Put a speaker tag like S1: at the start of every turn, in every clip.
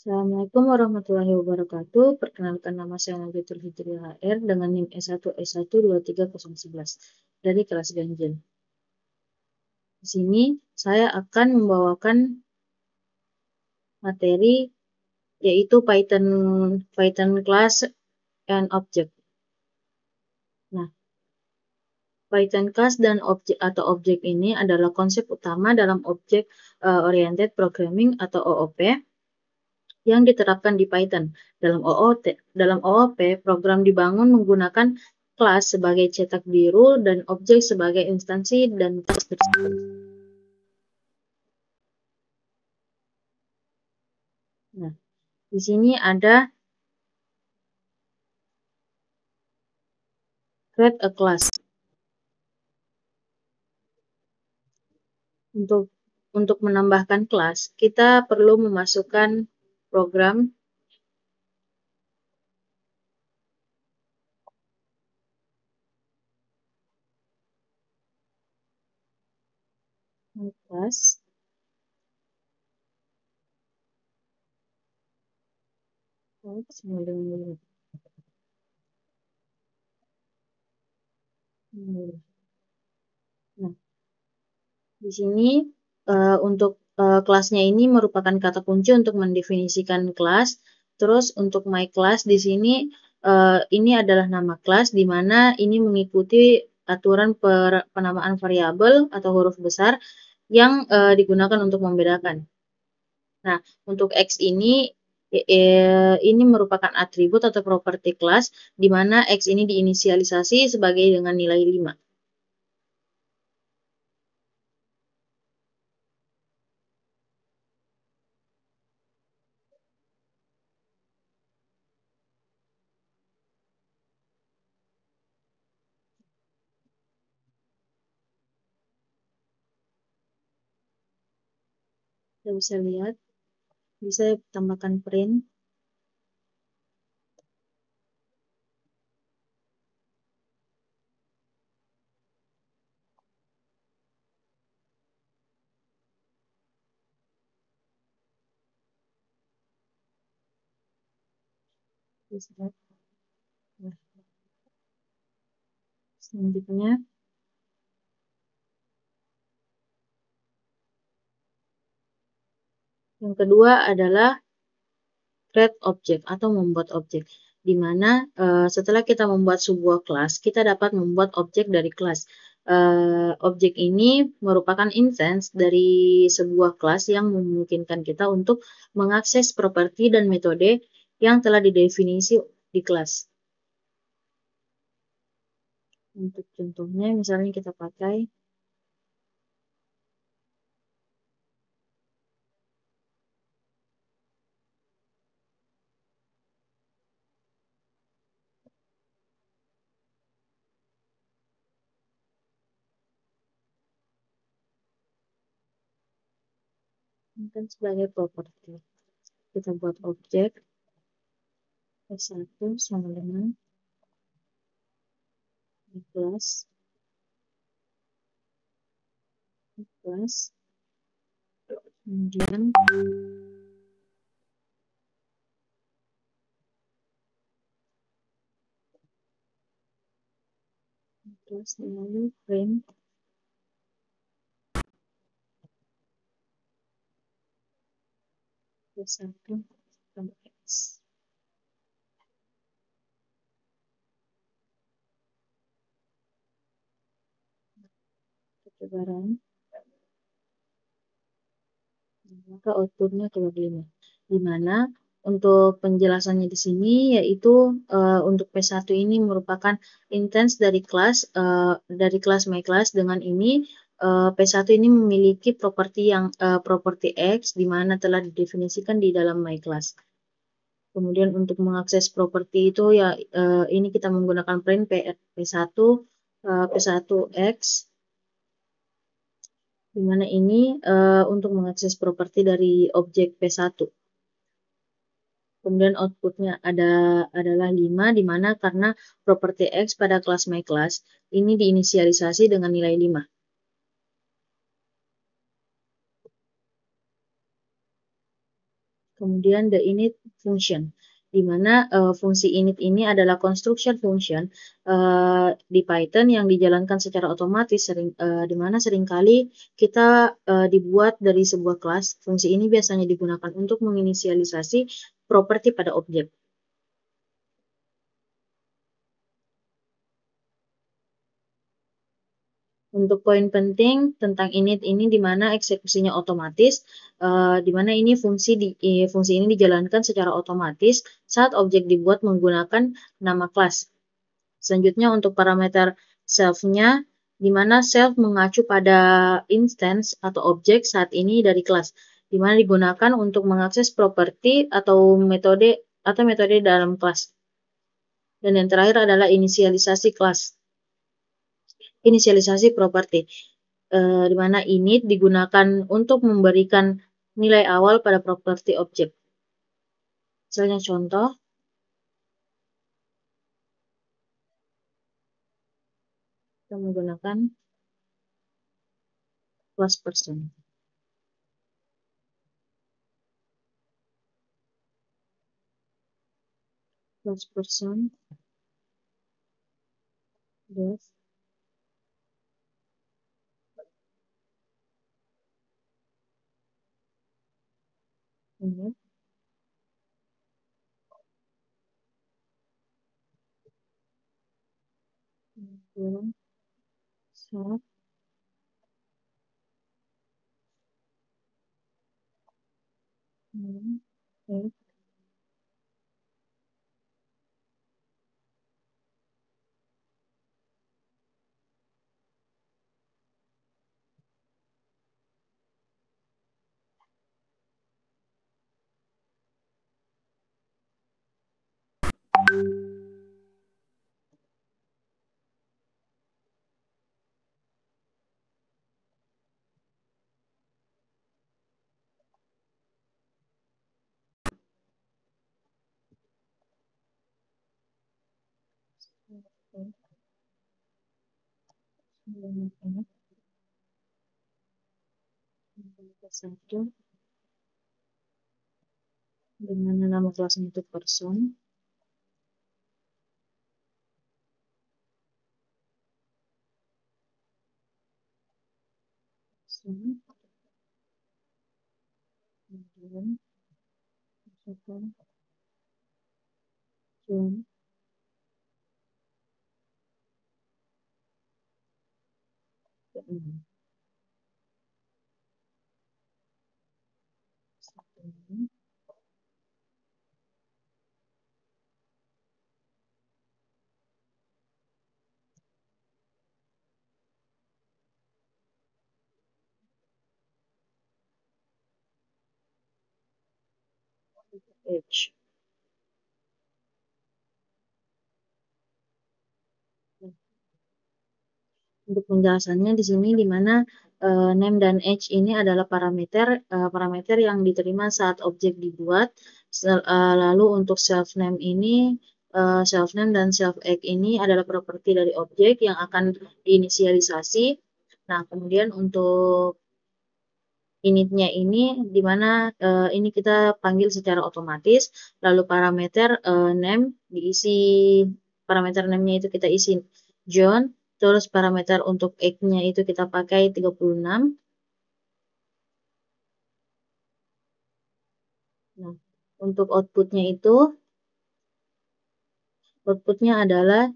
S1: Assalamualaikum warahmatullahi wabarakatuh. Perkenalkan nama saya Nabitul Fitri HR dengan NIM S1S1 23011 dari kelas Ganjil. Di sini saya akan membawakan materi yaitu Python Class and Object. Nah, Python Class dan Object ini adalah konsep utama dalam Object Oriented Programming atau OOP yang diterapkan di Python. Dalam OOP, program dibangun menggunakan kelas sebagai cetak biru dan objek sebagai instansi dan kelas tersebut. Nah, di sini ada create a class. Untuk menambahkan kelas, kita perlu memasukkan program class Nah, di sini untuk kelasnya ini merupakan kata kunci untuk mendefinisikan kelas. Terus untuk my class di sini ini adalah nama kelas di mana ini mengikuti aturan penamaan variabel atau huruf besar yang digunakan untuk membedakan. Nah, untuk X ini merupakan atribut atau properti kelas di mana X ini diinisialisasi sebagai dengan nilai 5. Kita bisa lihat, bisa tambahkan print. Selanjutnya, yang kedua adalah create object atau membuat objek, di mana setelah kita membuat sebuah kelas, kita dapat membuat objek dari kelas. Objek ini merupakan instance dari sebuah kelas yang memungkinkan kita untuk mengakses properti dan metode yang telah didefinisi di kelas. Untuk contohnya, misalnya kita pakai kan sebagai properti. Kita buat objek S1 sama dengan kelas kemudian kelas lalu print S1 tambah X. Persebaran, maka outputnya keluar 5. Di mana untuk penjelasannya di sini yaitu untuk P1 ini merupakan instance dari kelas my class. Dengan ini P1 ini memiliki properti X di mana telah didefinisikan di dalam my class. Kemudian untuk mengakses properti itu ya ini kita menggunakan print P1X, di mana ini untuk mengakses properti dari objek P1. Kemudian outputnya adalah 5, di mana karena properti X pada kelas my class ini diinisialisasi dengan nilai 5. Kemudian the init function, di mana fungsi init ini adalah construction function di Python yang dijalankan secara otomatis, di mana seringkali kita dibuat dari sebuah kelas. Fungsi ini biasanya digunakan untuk menginisialisasi properti pada objek. Untuk poin penting tentang init ini di mana eksekusinya otomatis, di mana ini fungsi ini dijalankan secara otomatis saat objek dibuat menggunakan nama kelas. Selanjutnya untuk parameter self-nya, di mana self mengacu pada instance atau objek saat ini dari kelas, di mana digunakan untuk mengakses properti atau metode dalam kelas. Dan yang terakhir adalah inisialisasi kelas. Inisialisasi properti, di mana init digunakan untuk memberikan nilai awal pada properti objek. Misalnya contoh, kita menggunakan class person. Class person def init self name if satu dengan nama kelasnya itu person, kemudian masukkan John ke ini. H. Untuk penjelasannya di sini di mana name dan age ini adalah parameter yang diterima saat objek dibuat. Lalu untuk self name ini self name dan self age ini adalah properti dari objek yang akan diinisialisasi. Nah, kemudian untuk initnya ini di mana ini kita panggil secara otomatis, lalu parameter name-nya itu kita isi John, terus parameter untuk age-nya itu kita pakai 36. Nah, untuk outputnya adalah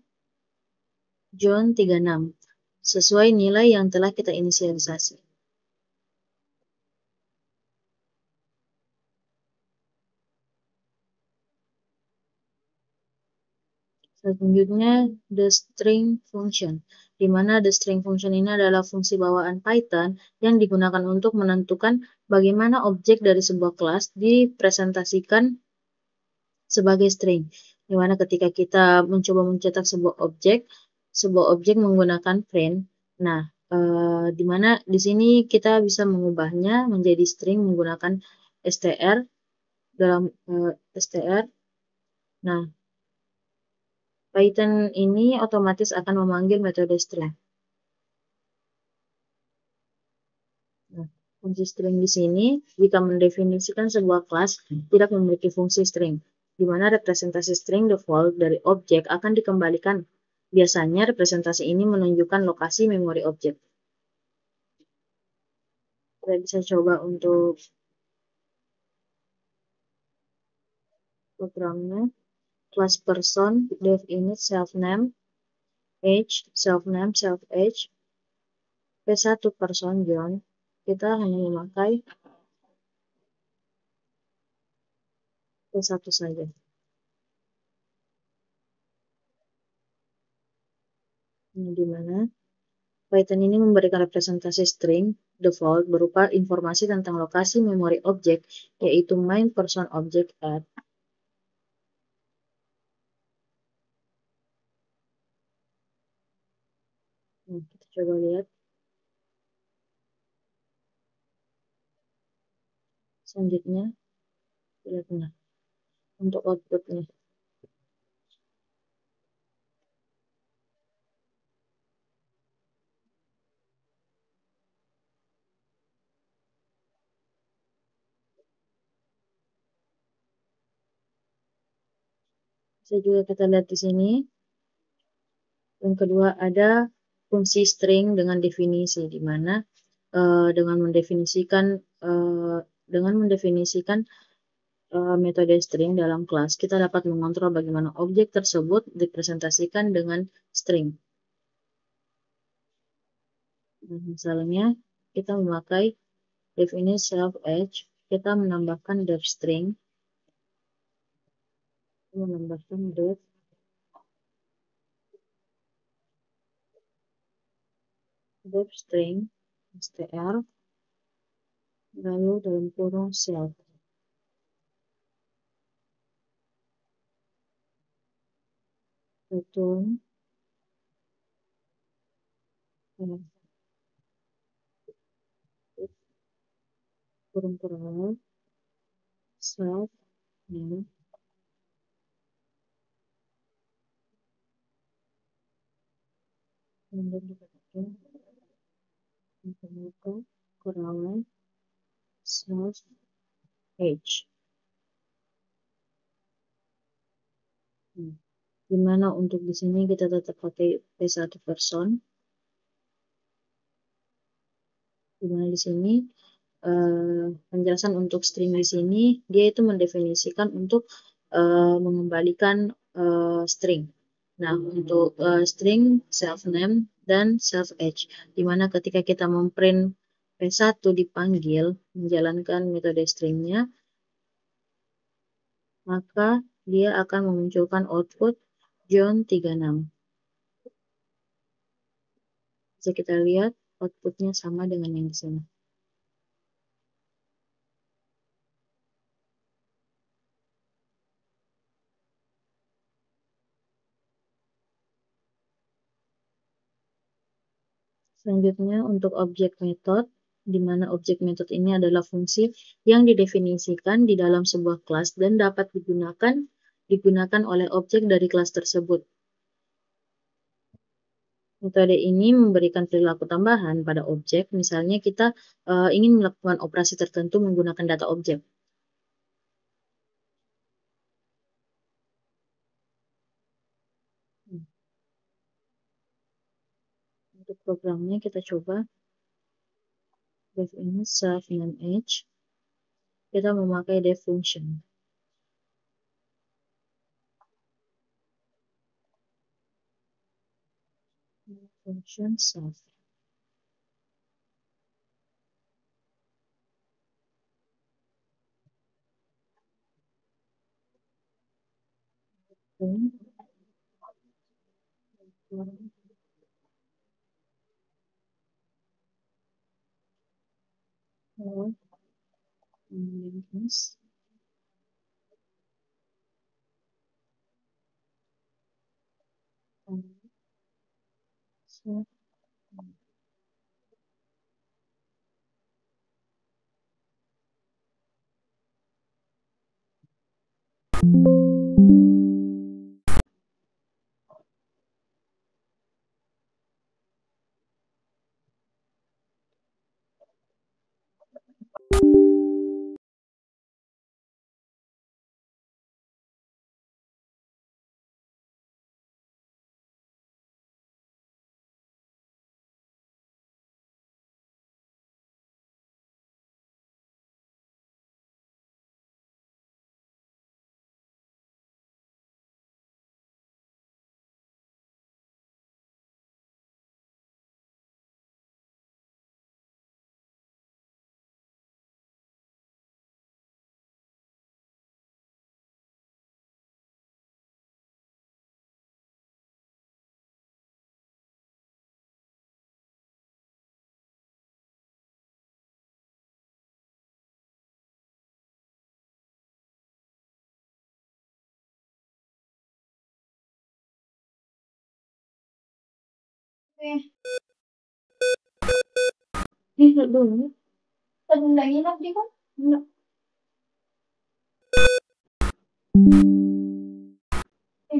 S1: John 36 sesuai nilai yang telah kita inisialisasi. Selanjutnya, the string function, di mana the string function ini adalah fungsi bawaan Python yang digunakan untuk menentukan bagaimana objek dari sebuah kelas dipresentasikan sebagai string. Di mana ketika kita mencoba mencetak sebuah objek menggunakan print. Nah, di mana di sini kita bisa mengubahnya menjadi string menggunakan str dalam str. Nah, Python ini otomatis akan memanggil metode string. Nah, Fungsi string di sini jika mendefinisikan sebuah kelas tidak memiliki fungsi string, di mana representasi string default dari objek akan dikembalikan. Biasanya representasi ini menunjukkan lokasi memori objek. Kita bisa coba untuk programnya. Class person, def init, self name, age, self name, self age, P1 person John. Kita hanya memakai P1 saja. Ini di mana Python ini memberikan representasi string default berupa informasi tentang lokasi memori objek, yaitu main person object at. Kita coba lihat. Selanjutnya, lihat untuk outputnya. Bisa juga kita lihat di sini. Yang kedua ada fungsi string dengan definisi, di mana dengan mendefinisikan metode string dalam kelas, kita dapat mengontrol bagaimana objek tersebut dipresentasikan dengan string. Misalnya, kita memakai def init self age, kita menambahkan def string, def string str, lalu dalam kurung self. Return kurung self name, kemudian dikatakan kurang self age. Dimana untuk di sini kita tetap pakai P1 person. Dimana di sini penjelasan untuk string di sini dia itu mendefinisikan untuk mengembalikan string. Nah, untuk string self name dan self age, dimana ketika kita memprint P1 dipanggil menjalankan metode stringnya, maka dia akan memunculkan output John 36. Bisa kita lihat outputnya sama dengan yang di sini. Selanjutnya untuk objek method, di mana objek method ini adalah fungsi yang didefinisikan di dalam sebuah kelas dan dapat digunakan oleh objek dari kelas tersebut. Metode ini memberikan perilaku tambahan pada objek, misalnya kita ingin melakukan operasi tertentu menggunakan data objek. Untuk programnya kita coba def init self name age, kita memakai def function. Function self. Lihat dulu. Tadi nggak nginap di kan? Enggak.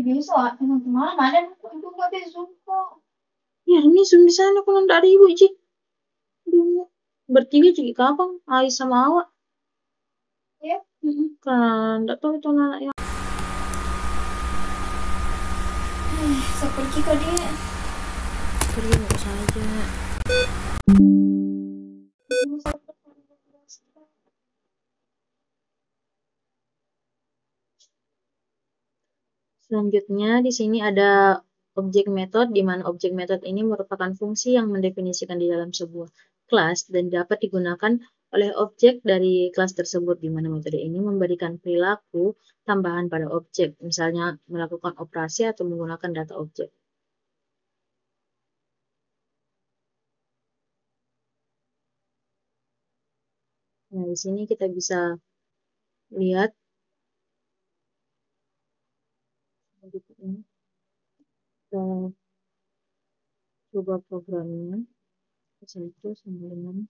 S1: Bisa. Mana ada itu nggak ada Zoom kok. Ya, ini Zoom di sana kalau nggak ada ibu, Ci. Aduh. Bertiga Ci, kapan? Ais sama Awak. Ya? Kan nggak tahu itu anak yang. Seperti kok dia. Pergi nggak saja. Selanjutnya di sini ada objek metode, di mana objek metode ini merupakan fungsi yang mendefinisikan di dalam sebuah kelas dan dapat digunakan oleh objek dari kelas tersebut, di mana metode ini memberikan perilaku tambahan pada objek, misalnya melakukan operasi atau menggunakan data objek. Nah, di sini kita bisa lihat ini. Kita coba programnya. Itu sama dengan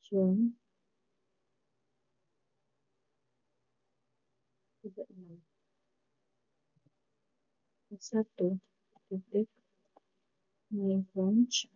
S1: June tidak satu titik my French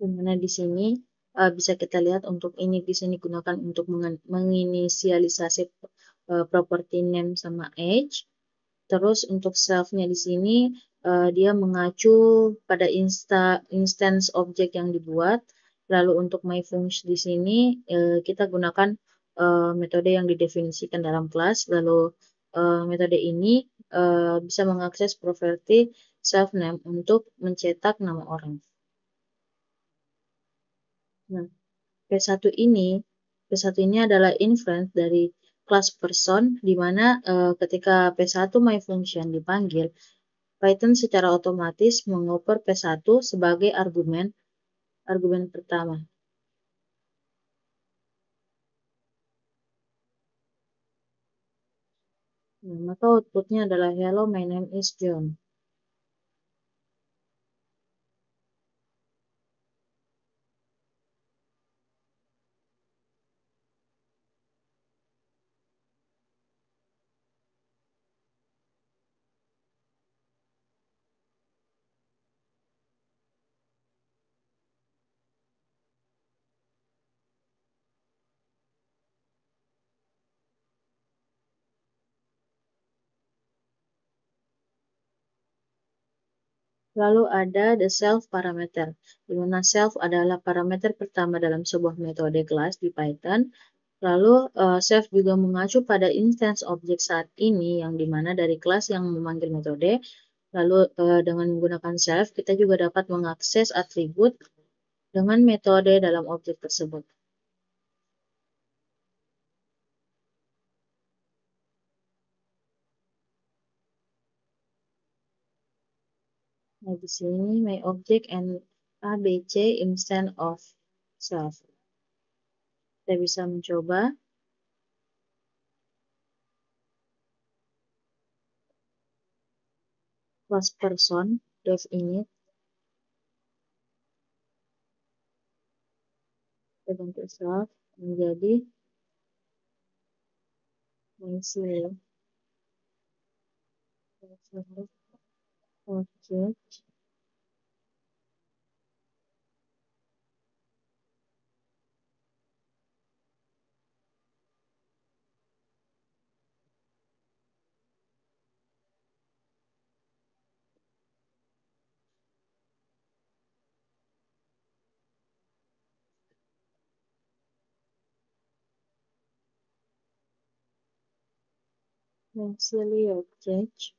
S1: dimana di sini bisa kita lihat untuk ini di sini gunakan untuk menginisialisasi property name sama age. Terus untuk self-nya di sini dia mengacu pada instance objek yang dibuat. Lalu untuk my function di sini kita gunakan metode yang didefinisikan dalam kelas. Lalu metode ini bisa mengakses property self name untuk mencetak nama orang. Nah, P1 ini adalah inference dari kelas person, di mana ketika P1 my function dipanggil, Python secara otomatis mengoper P1 sebagai argumen pertama. Nah, maka outputnya adalah hello, my name is John. Lalu ada the self parameter, di mana self adalah parameter pertama dalam sebuah metode kelas di Python. Lalu self juga mengacu pada instance objek saat ini, yang dimana dari kelas yang memanggil metode. Lalu dengan menggunakan self, kita juga dapat mengakses atribut dengan metode dalam objek tersebut. Nah, di sini my object and ABC instance of self. Kita bisa mencoba. Class person def init. Kita ganti self menjadi my object. Auxiliary object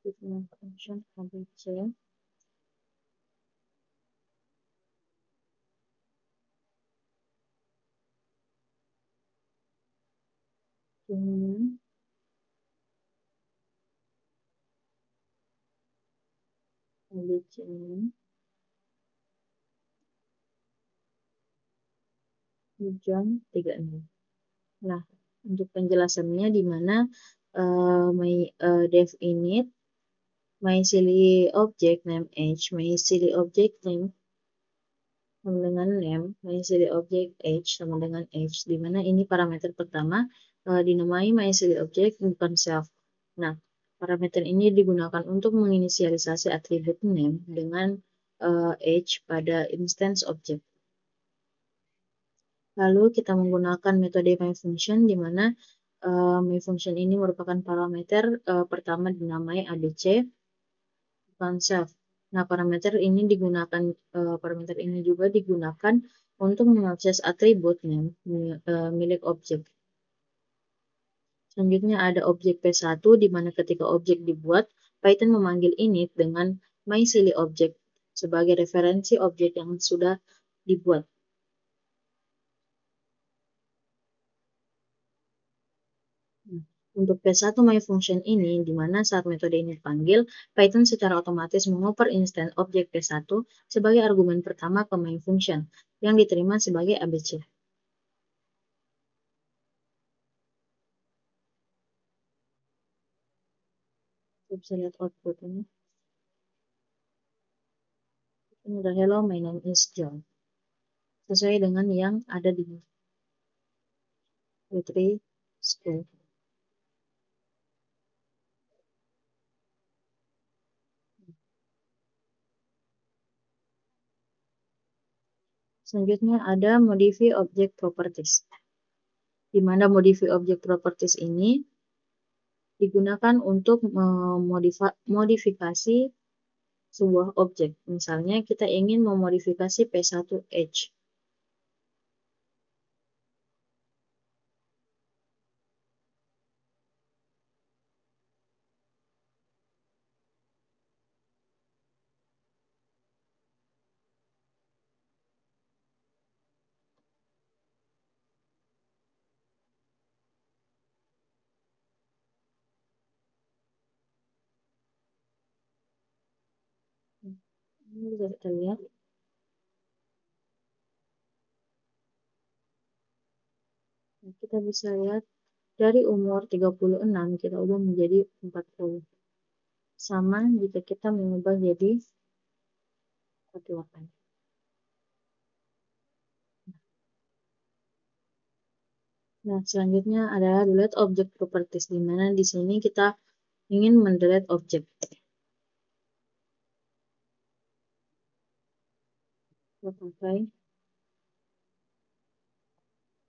S1: with function ABC dengan ABC ini hujan 36. Nah, untuk penjelasannya di mana def init myCili object name h, myCili object name sama dengan name, myCili object h sama dengan h, di mana ini parameter pertama dinamai myCili object bukan self. Nah, parameter ini digunakan untuk menginisialisasi atribut name dengan h pada instance object. Lalu kita menggunakan metode myFunction di mana myFunction ini merupakan parameter pertama dinamai ABC bukan self. Nah, parameter ini juga digunakan untuk mengakses atribut name milik objek. Selanjutnya ada objek P1 di mana ketika objek dibuat, Python memanggil init dengan myCili object sebagai referensi objek yang sudah dibuat. Untuk P1 myFunction ini, di mana saat metode ini dipanggil, Python secara otomatis mengoper instance objek P1 sebagai argumen pertama ke myFunction, yang diterima sebagai ABC. Kita bisa lihat output ini. Ini ada hello, my name is John. Sesuai dengan yang ada di Witry School. Selanjutnya ada modify object properties. Di mana modify object properties ini digunakan untuk memodifikasi sebuah objek. Misalnya kita ingin memodifikasi P1H. Ini bisa kita lihat. Nah, kita bisa lihat dari umur 36 kita ubah menjadi 40. Sama jika kita mengubah jadi 48. Nah, selanjutnya adalah delete object properties, di mana di sini kita ingin mendelete objek. Kita pakai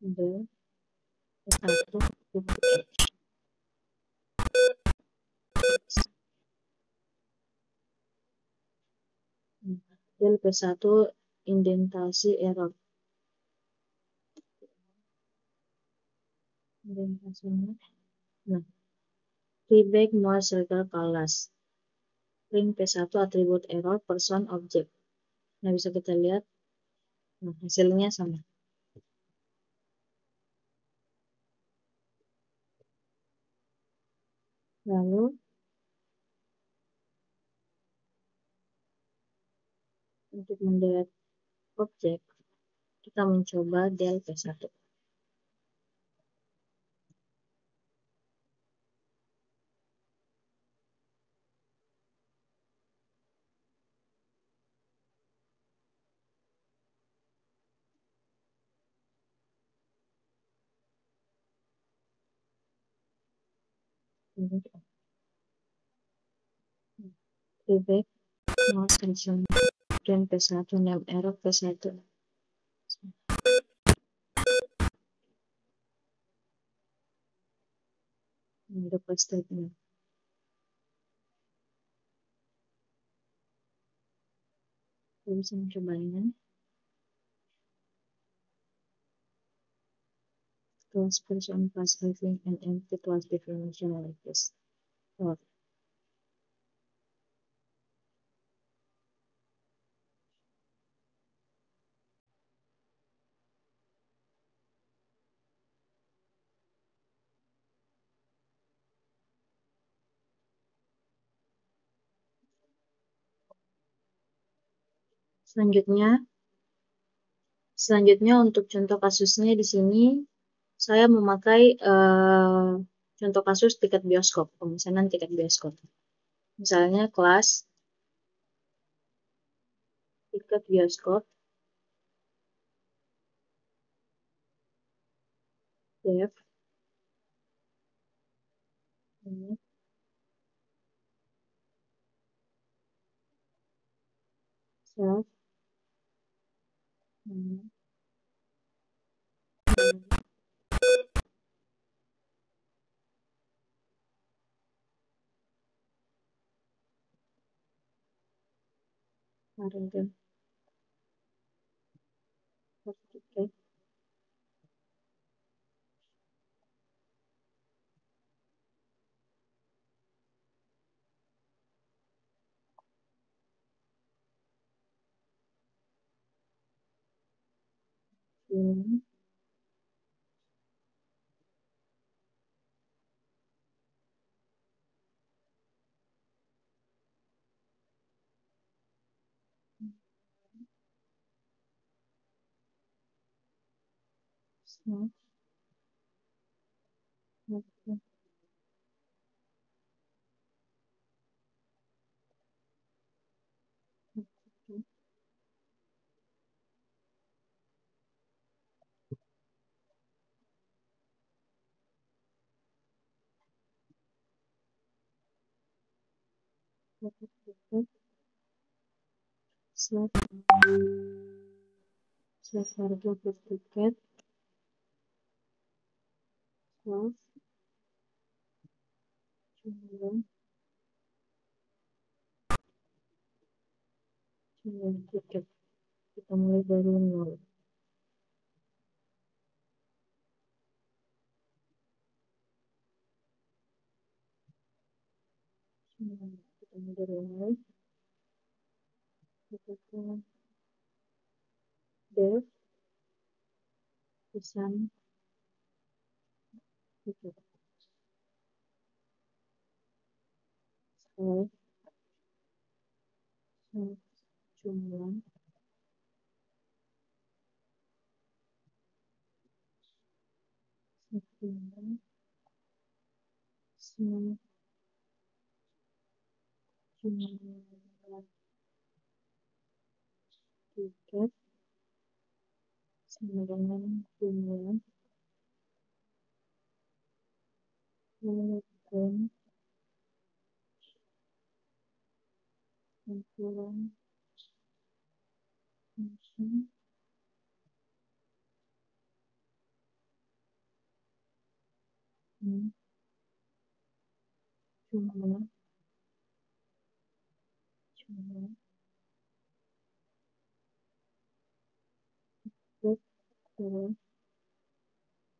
S1: delete P1 del P1 indentasi error. Indentasinya. Nah, feedback more circle class. Print P1 atribut error person object. Nah, bisa kita lihat. Nah, hasilnya sama. Lalu untuk mendelete objek, kita mencoba del P1. Feedback more section dan P1 name error P1. Ini request statement. Kita bisa mencobanya. Class person plus having an empty class definition like this. Oh, selanjutnya untuk contoh kasusnya di sini saya memakai contoh kasus tiket bioskop, pemesanan tiket bioskop. Misalnya kelas tiket bioskop Dev ini self ini harga tiket ini self harga tiket self self harga per tiket self jumlah tiket. Kita mulai dari nol. Kita mulai dari nol. Katakan Dev pesan tiket. Self self jumlah jumlah self jumlah tiket sama dengan jumlah walaupun ukuran function jumlah tiket terus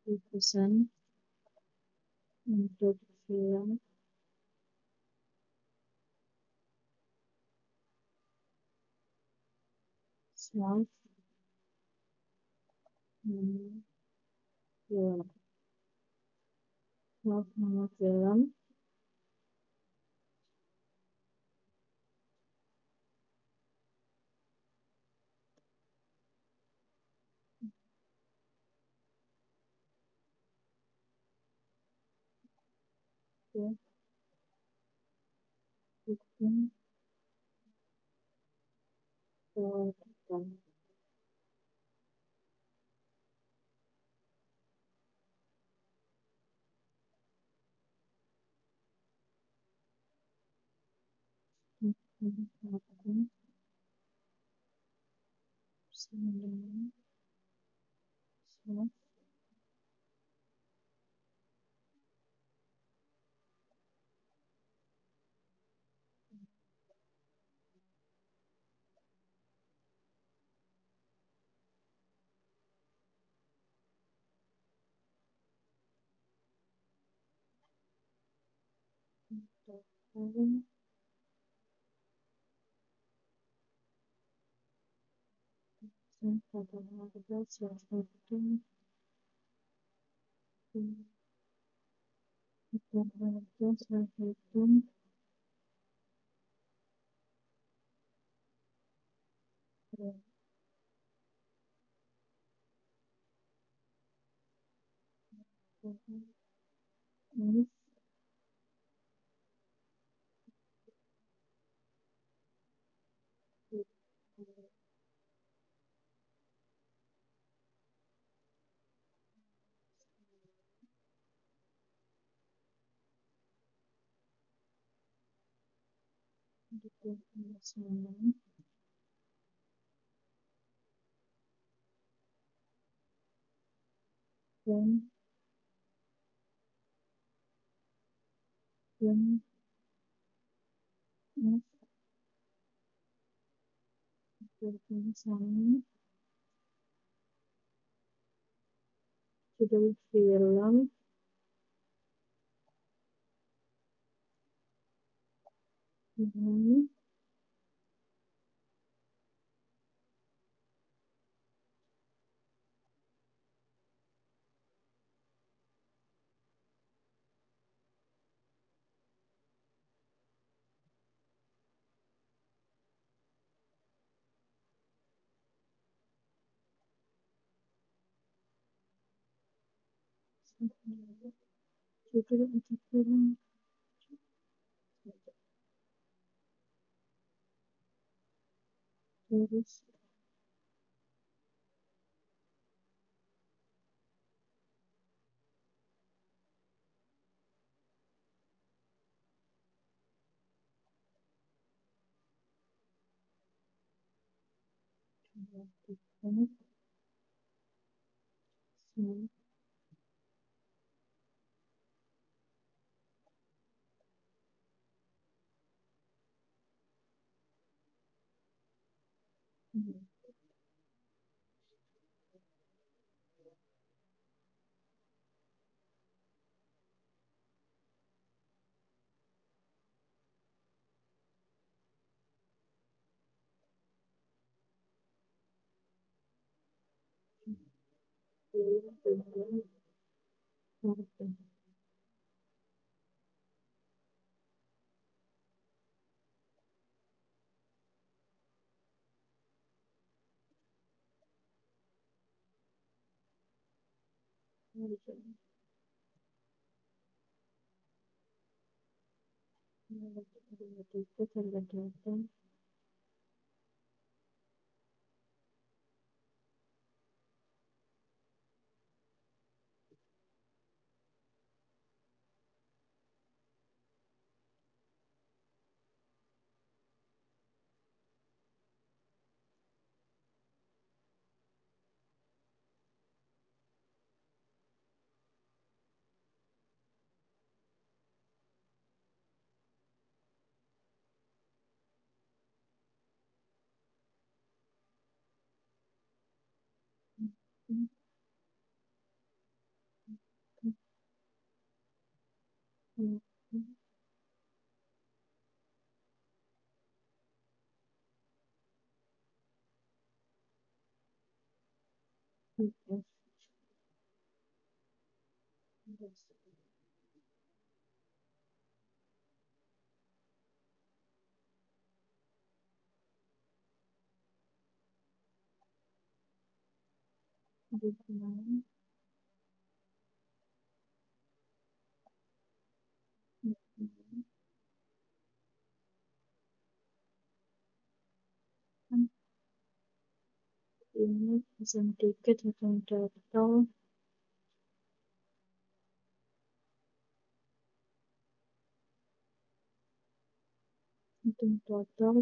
S1: dipesan untuk film self nama film self nama film ya bikin perawatan perawatan sama dengan self Judul film ini judul untuk film terus ini pesan tiket hitung total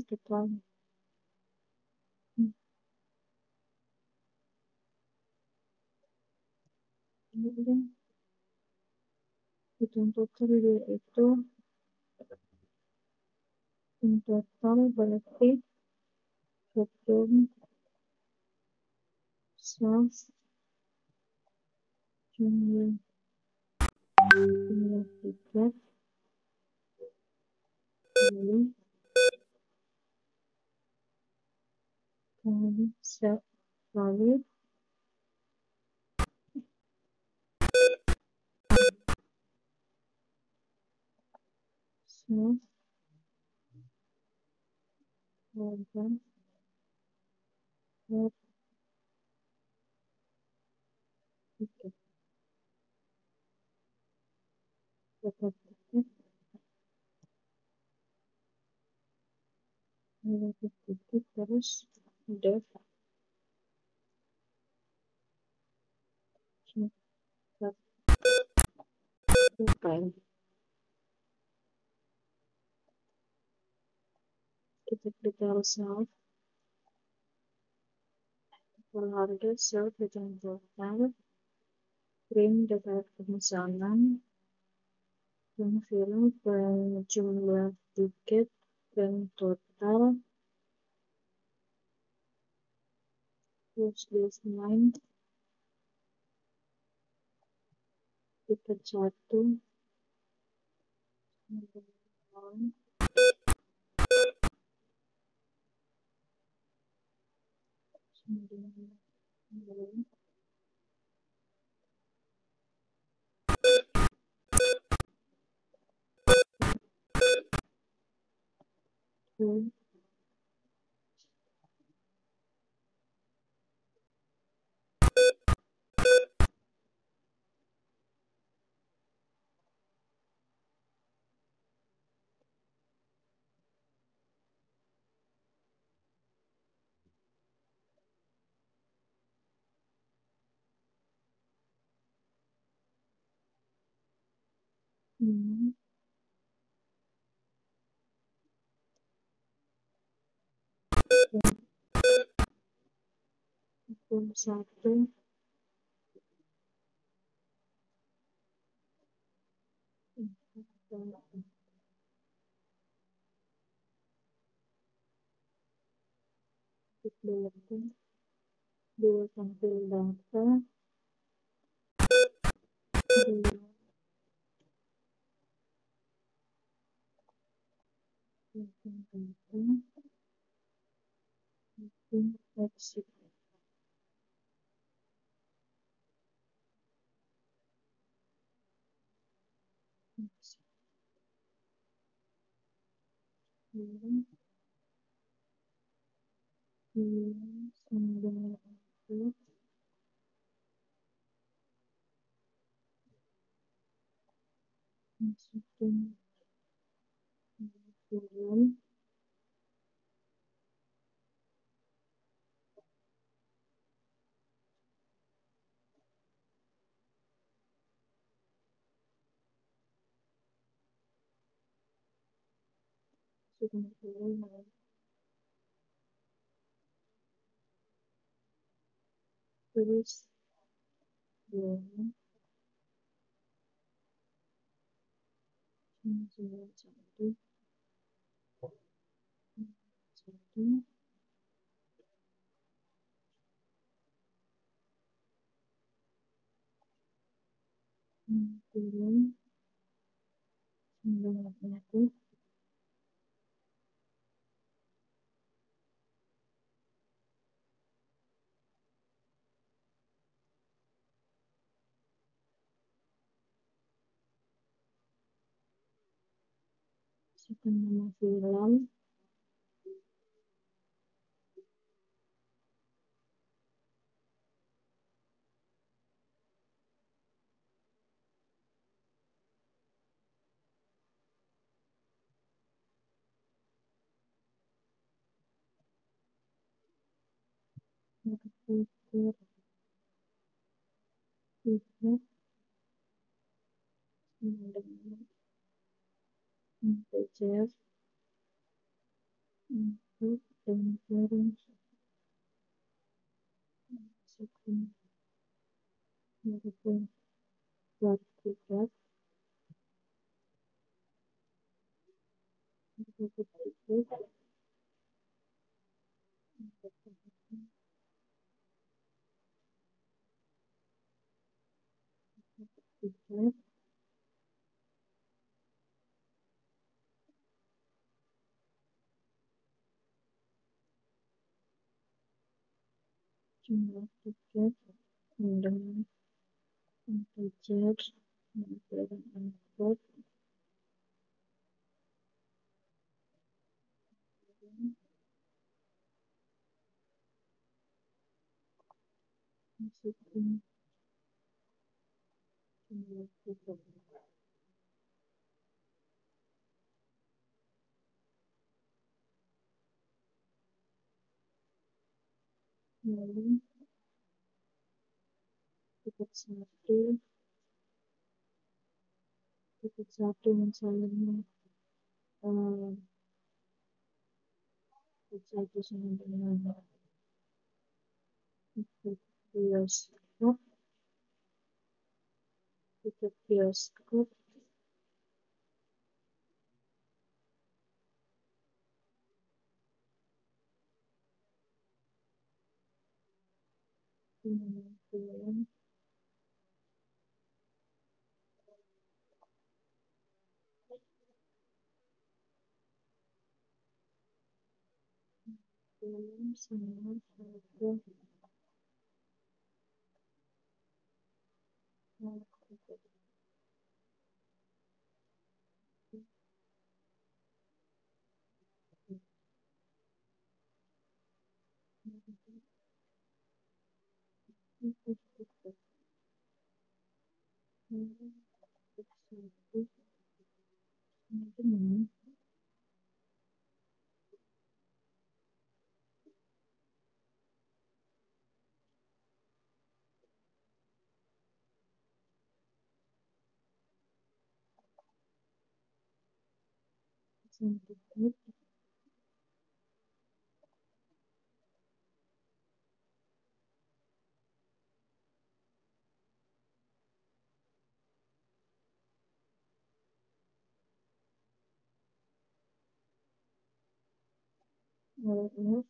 S1: total hitung total yaitu hitung total berarti hitung sales jumlah tiket lalu set lalu set program set tiket dapat tiket dapat tiket terus dev set file kita detail self harga self return total print data pemesanan print film print jumlah tiket print total terus desain tiket 1 satu dua tampil data exit turun sudah turun terus turun satu turun 9 masukkan nama film filter tiket integer input dan turun masukkan masukkan tiket tiket tiket jumlah tiket dengan integer dan angkut masukin jumlah tiket lalu tiket satu misalnya tiket satu sama dengan tiket bioskop film sama harga tiket tiket satu sama dengan tiket LF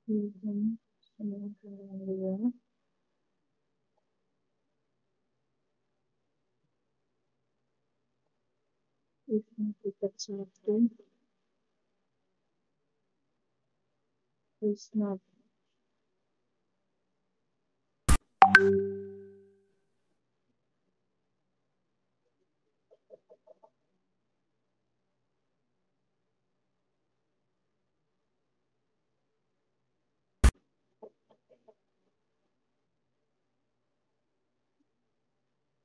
S1: pilihan sama dengan 2 event tiket satu is not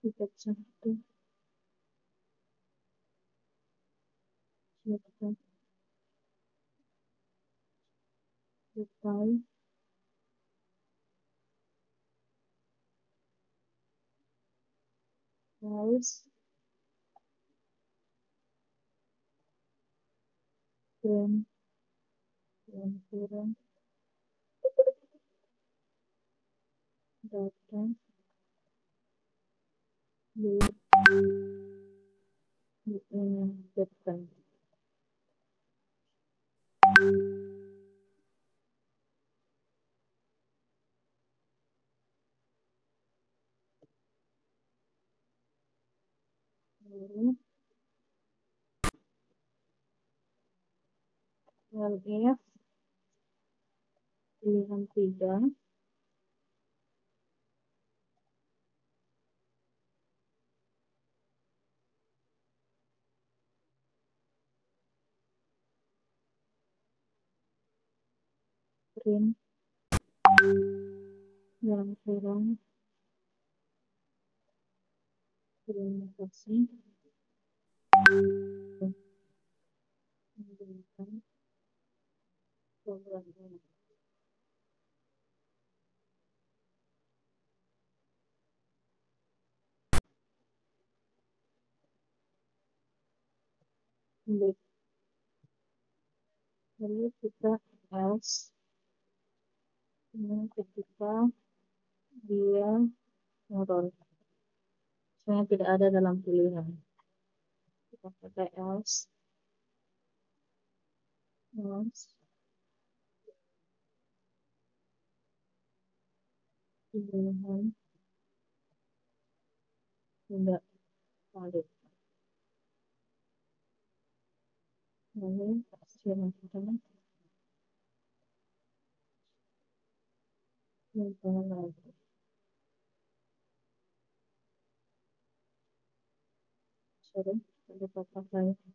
S1: tiket satu siapkan detail price brand kurang data depan lalu LF pilihan 3 print yang kurang terima kasih menggunakan program ini. Lalu kita else ini ketika dia error misalnya tidak ada dalam pilihan kita pakai else pilihan tidak valid lalu silahkan Sorry, ada apa-apa lagi.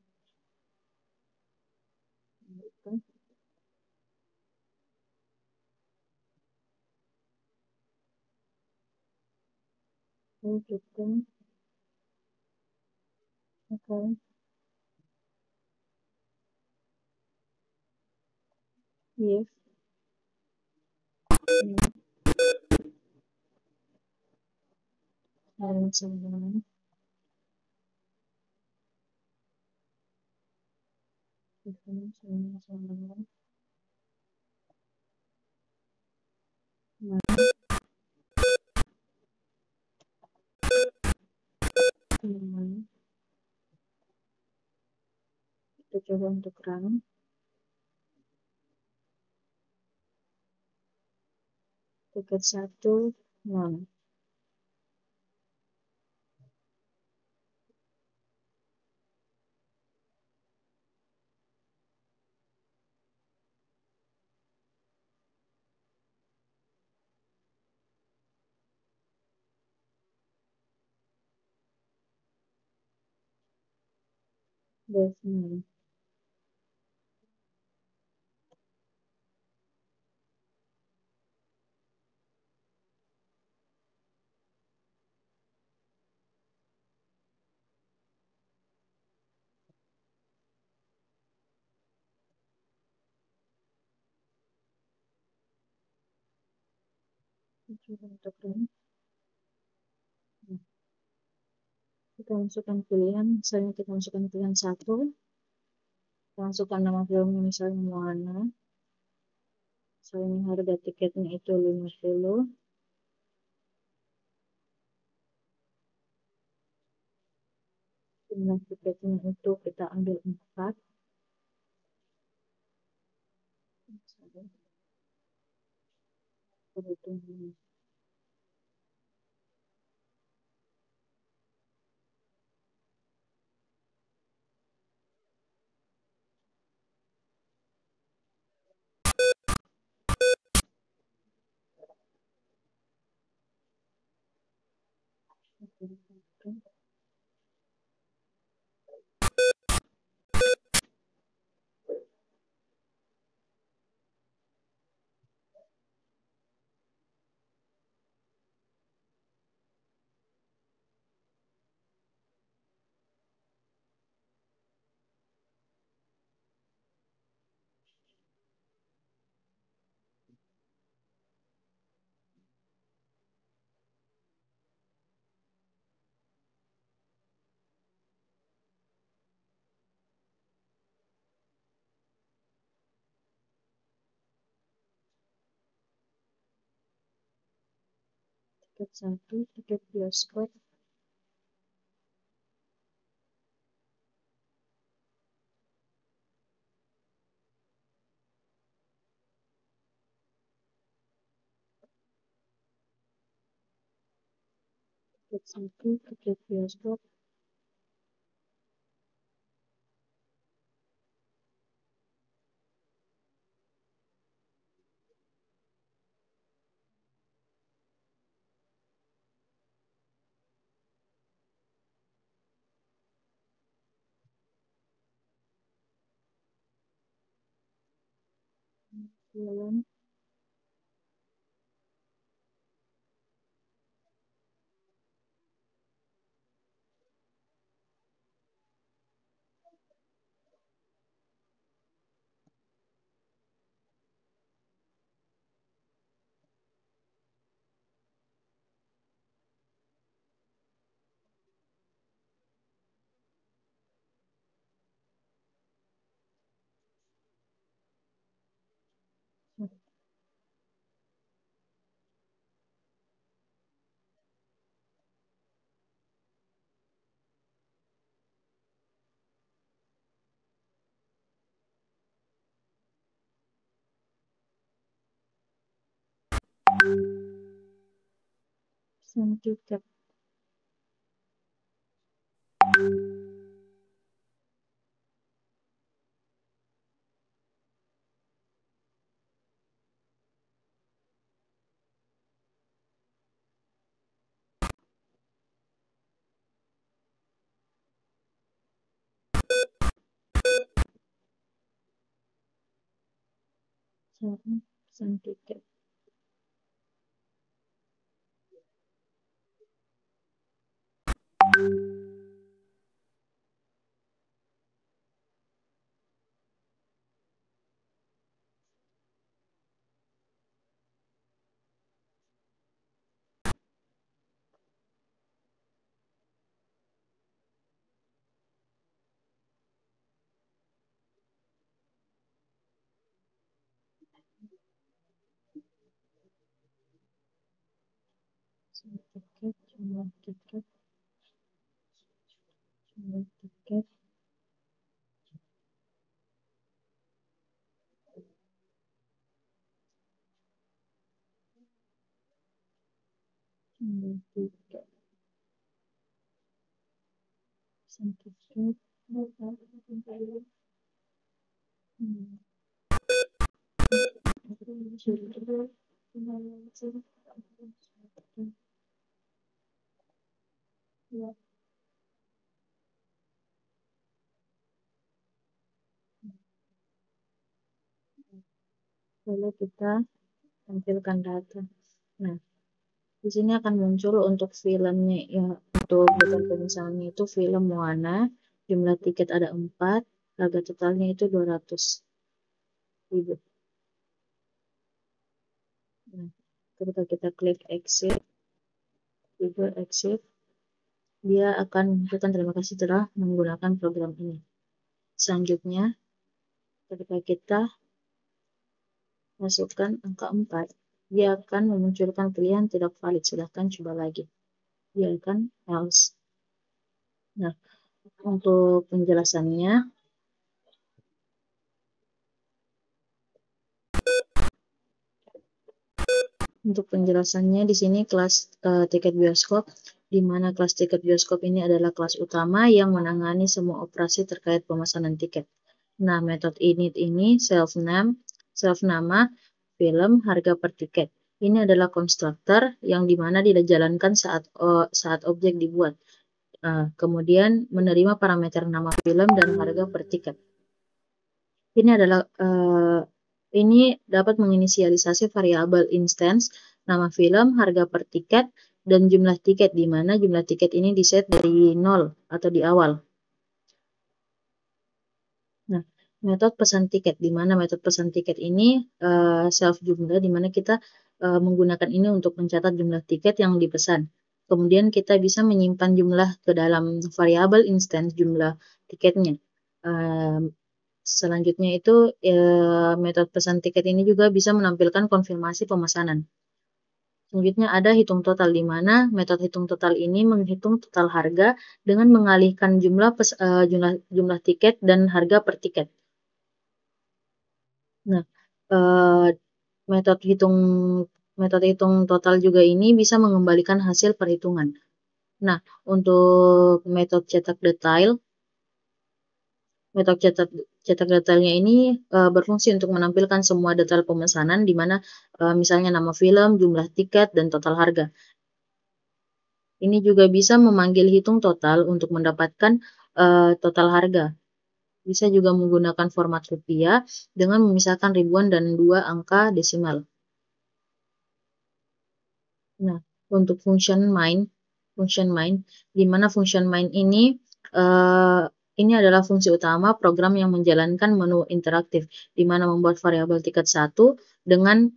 S1: Lanjutkan. Oke. Yes. Dan semua. Semua. Kita coba untuk run. Tiket 1, 0. Dev 0. Kita coba untuk run. Kita masukkan pilihan, misalnya kita masukkan pilihan 1. Kita masukkan nama filmnya misalnya Moana. Misalnya harga tiketnya itu 50. Jumlah tiketnya itu kita ambil 4. Kebetulan. Tiket 1, tiket bioskop. Tiket 1, tiket bioskop. Film. Pesan tiket. pesan tiket. Tiket, jumlah tiket, jumlah tiket, jumlah tiket, pesan tiket, lalu kita tampilkan data. Nah, di sini akan muncul untuk filmnya ya, untuk data pemisahannya itu film Moana, jumlah tiket ada 4, harga totalnya itu 200.000. Nah, ketika kita klik exit, dia akan menunjukkan terima kasih telah menggunakan program ini. Selanjutnya, ketika kita masukkan angka 4, dia akan memunculkan pilihan tidak valid, silahkan coba lagi. Dia akan else. Nah, untuk penjelasannya, di sini kelas tiket bioskop, di mana kelas tiket bioskop ini adalah kelas utama yang menangani semua operasi terkait pemesanan tiket. Nah, metode init ini self-nama, film, harga per tiket. Ini adalah konstruktor yang dimana dijalankan saat objek dibuat. Kemudian menerima parameter nama film dan harga per tiket. Ini dapat menginisialisasi variabel instance, nama film, harga per tiket, dan jumlah tiket, di mana jumlah tiket ini diset dari 0 atau di awal. Nah, metode pesan tiket, di mana metode pesan tiket ini self jumlah, di mana kita menggunakan ini untuk mencatat jumlah tiket yang dipesan. Kemudian kita bisa menyimpan jumlah ke dalam variabel instance jumlah tiketnya. Selanjutnya itu metode pesan tiket ini juga bisa menampilkan konfirmasi pemesanan. Selanjutnya ada hitung total, di mana metode hitung total ini menghitung total harga dengan mengalihkan jumlah tiket dan harga per tiket. Nah, metode hitung total juga ini bisa mengembalikan hasil perhitungan. Nah, untuk metode cetak detail, metode cetak detailnya ini berfungsi untuk menampilkan semua detail pemesanan, di mana misalnya nama film, jumlah tiket, dan total harga. Ini juga bisa memanggil hitung total untuk mendapatkan total harga. Bisa juga menggunakan format rupiah dengan memisahkan ribuan dan 2 angka desimal. Nah, untuk function main, di mana function main ini adalah fungsi utama program yang menjalankan menu interaktif, di mana membuat variabel tiket 1 dengan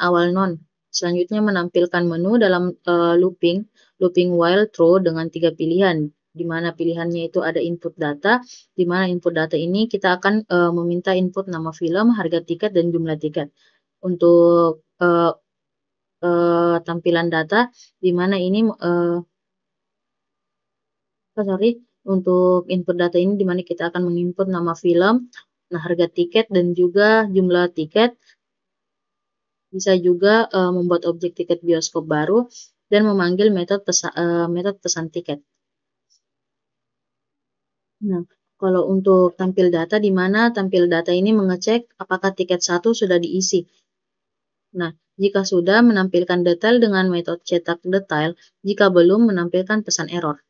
S1: awal non. Selanjutnya menampilkan menu dalam looping while true dengan 3 pilihan, di mana pilihannya itu ada input data, di mana input data ini kita akan meminta input nama film, harga tiket, dan jumlah tiket. Untuk tampilan data, di mana ini untuk input data ini, di mana kita akan menginput nama film, nah harga tiket, dan juga jumlah tiket. Bisa juga membuat objek tiket bioskop baru dan memanggil metode pesan tiket. Nah, kalau untuk tampil data, di mana tampil data ini mengecek apakah tiket 1 sudah diisi. Nah, jika sudah, menampilkan detail dengan metode cetak detail, jika belum, menampilkan pesan error.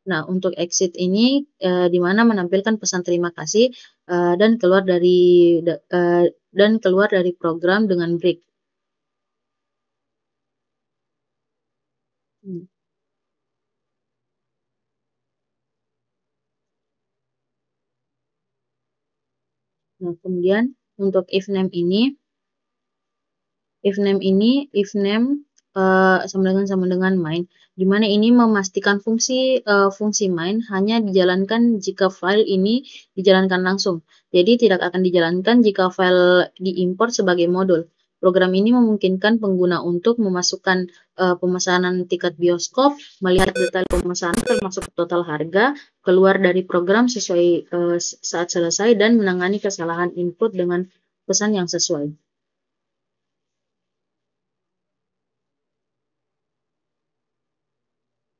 S1: Nah, untuk exit ini di mana menampilkan pesan terima kasih dan keluar dari program dengan break. Nah, kemudian untuk if name sama dengan main, di mana ini memastikan fungsi main hanya dijalankan jika file ini dijalankan langsung. Jadi tidak akan dijalankan jika file diimport sebagai modul. Program ini memungkinkan pengguna untuk memasukkan pemesanan tiket bioskop, melihat detail pemesanan termasuk total harga, keluar dari program sesuai saat selesai, dan menangani kesalahan input dengan pesan yang sesuai.